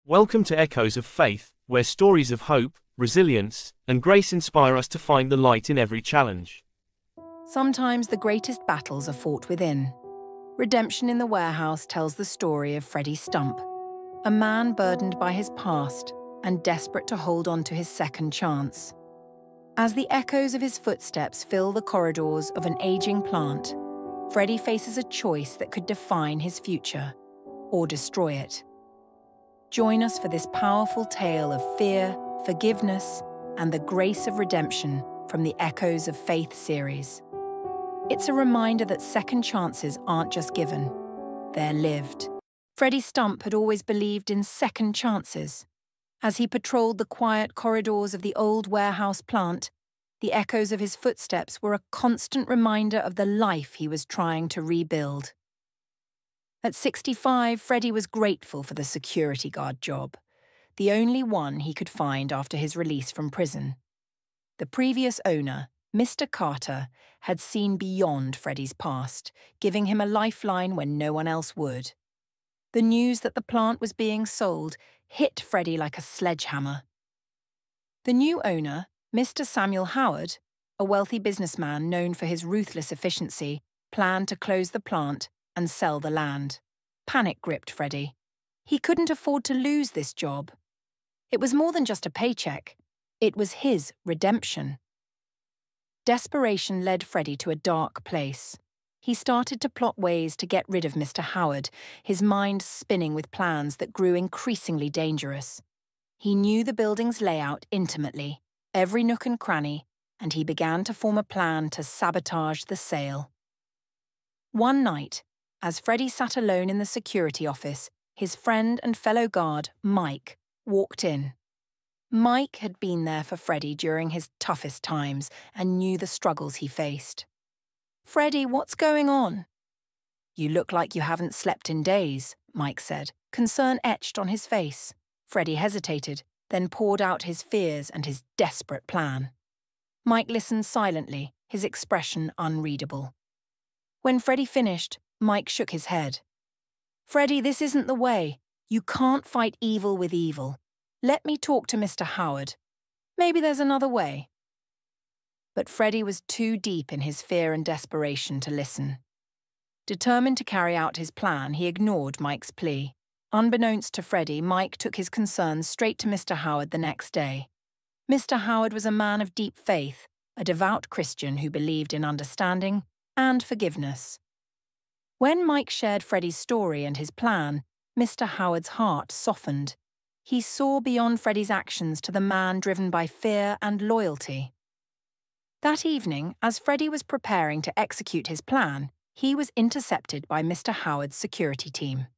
Welcome to Echoes of Faith, where stories of hope, resilience, and grace inspire us to find the light in every challenge. Sometimes the greatest battles are fought within. Redemption in the Warehouse tells the story of Freddie Stump, a man burdened by his past and desperate to hold on to his second chance. As the echoes of his footsteps fill the corridors of an aging plant, Freddie faces a choice that could define his future or destroy it. Join us for this powerful tale of fear, forgiveness, and the grace of redemption from the Echoes of Faith series. It's a reminder that second chances aren't just given, they're lived. Freddie Stump had always believed in second chances. As he patrolled the quiet corridors of the old warehouse plant, the echoes of his footsteps were a constant reminder of the life he was trying to rebuild. At 65, Freddie was grateful for the security guard job, the only one he could find after his release from prison. The previous owner, Mr. Carter, had seen beyond Freddie's past, giving him a lifeline when no one else would. The news that the plant was being sold hit Freddie like a sledgehammer. The new owner, Mr. Samuel Howard, a wealthy businessman known for his ruthless efficiency, planned to close the plant and sell the land. Panic gripped Freddie. He couldn't afford to lose this job. It was more than just a paycheck. It was his redemption. Desperation led Freddie to a dark place. He started to plot ways to get rid of Mr. Howard, his mind spinning with plans that grew increasingly dangerous. He knew the building's layout intimately, every nook and cranny, and he began to form a plan to sabotage the sale. One night, as Freddie sat alone in the security office, his friend and fellow guard, Mike, walked in. Mike had been there for Freddie during his toughest times and knew the struggles he faced. "Freddie, what's going on?" "You look like you haven't slept in days," Mike said, concern etched on his face. Freddie hesitated, then poured out his fears and his desperate plan. Mike listened silently, his expression unreadable. When Freddie finished, Mike shook his head. "Freddie, this isn't the way. You can't fight evil with evil. Let me talk to Mr. Howard. Maybe there's another way." But Freddie was too deep in his fear and desperation to listen. Determined to carry out his plan, he ignored Mike's plea. Unbeknownst to Freddie, Mike took his concerns straight to Mr. Howard the next day. Mr. Howard was a man of deep faith, a devout Christian who believed in understanding and forgiveness. When Mike shared Freddie's story and his plan, Mr. Howard's heart softened. He saw beyond Freddie's actions to the man driven by fear and loyalty. That evening, as Freddie was preparing to execute his plan, he was intercepted by Mr. Howard's security team.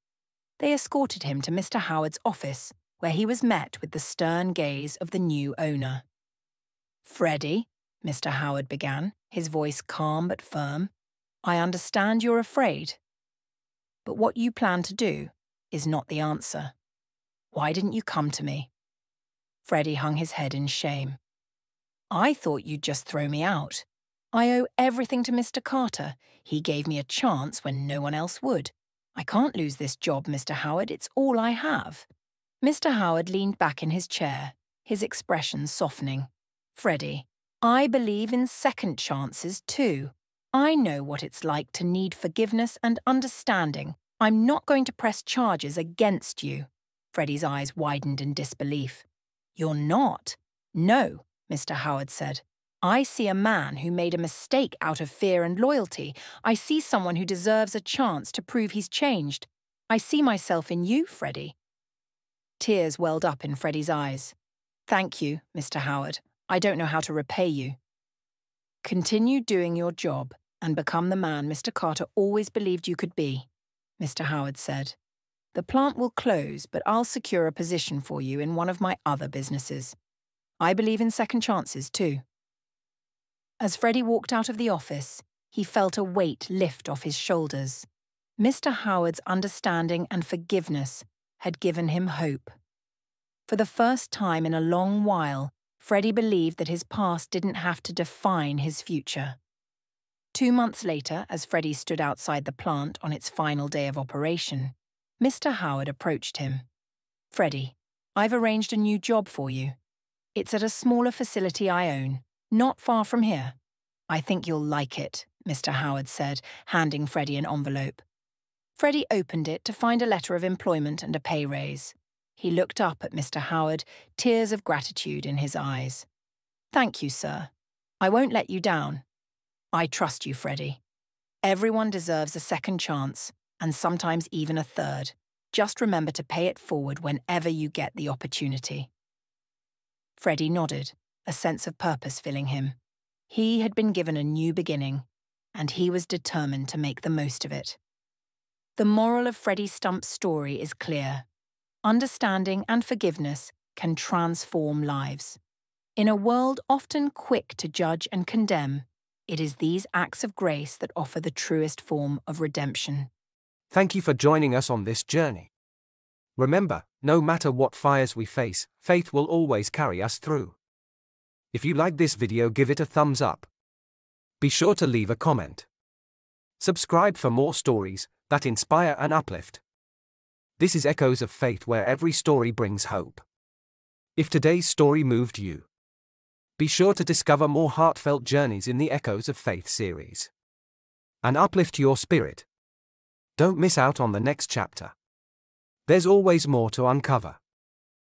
They escorted him to Mr. Howard's office, where he was met with the stern gaze of the new owner. "Freddie," Mr. Howard began, his voice calm but firm, "I understand you're afraid. But what you plan to do is not the answer. Why didn't you come to me?" Freddie hung his head in shame. "I thought you'd just throw me out. I owe everything to Mr. Carter. He gave me a chance when no one else would. I can't lose this job, Mr. Howard. It's all I have." Mr. Howard leaned back in his chair, his expression softening. "Freddie, I believe in second chances too. I know what it's like to need forgiveness and understanding. I'm not going to press charges against you." Freddie's eyes widened in disbelief. "You're not?" "No," Mr. Howard said. "I see a man who made a mistake out of fear and loyalty. I see someone who deserves a chance to prove he's changed. I see myself in you, Freddie." Tears welled up in Freddie's eyes. "Thank you, Mr. Howard. I don't know how to repay you." "Continue doing your job and become the man Mr. Carter always believed you could be," Mr. Howard said. "The plant will close, but I'll secure a position for you in one of my other businesses. I believe in second chances too." As Freddie walked out of the office, he felt a weight lift off his shoulders. Mr. Howard's understanding and forgiveness had given him hope. For the first time in a long while, Freddie believed that his past didn't have to define his future. 2 months later, as Freddie stood outside the plant on its final day of operation, Mr. Howard approached him. "Freddie, I've arranged a new job for you. It's at a smaller facility I own, not far from here. I think you'll like it, Mr. Howard said, handing Freddie an envelope. Freddie opened it to find a letter of employment and a pay raise. He looked up at Mr. Howard, tears of gratitude in his eyes. Thank you, sir. I won't let you down. I trust you, Freddie. Everyone deserves a second chance, and sometimes even a third. Just remember to pay it forward whenever you get the opportunity. Freddie nodded, a sense of purpose filling him. He had been given a new beginning, and he was determined to make the most of it. The moral of Freddie Stump's story is clear. Understanding and forgiveness can transform lives. In a world often quick to judge and condemn, it is these acts of grace that offer the truest form of redemption. Thank you for joining us on this journey. Remember, no matter what fires we face, faith will always carry us through. If you like this video, give it a thumbs up. Be sure to leave a comment. Subscribe for more stories that inspire and uplift. This is Echoes of Faith, where every story brings hope. If today's story moved you, be sure to discover more heartfelt journeys in the Echoes of Faith series and uplift your spirit. Don't miss out on the next chapter. There's always more to uncover.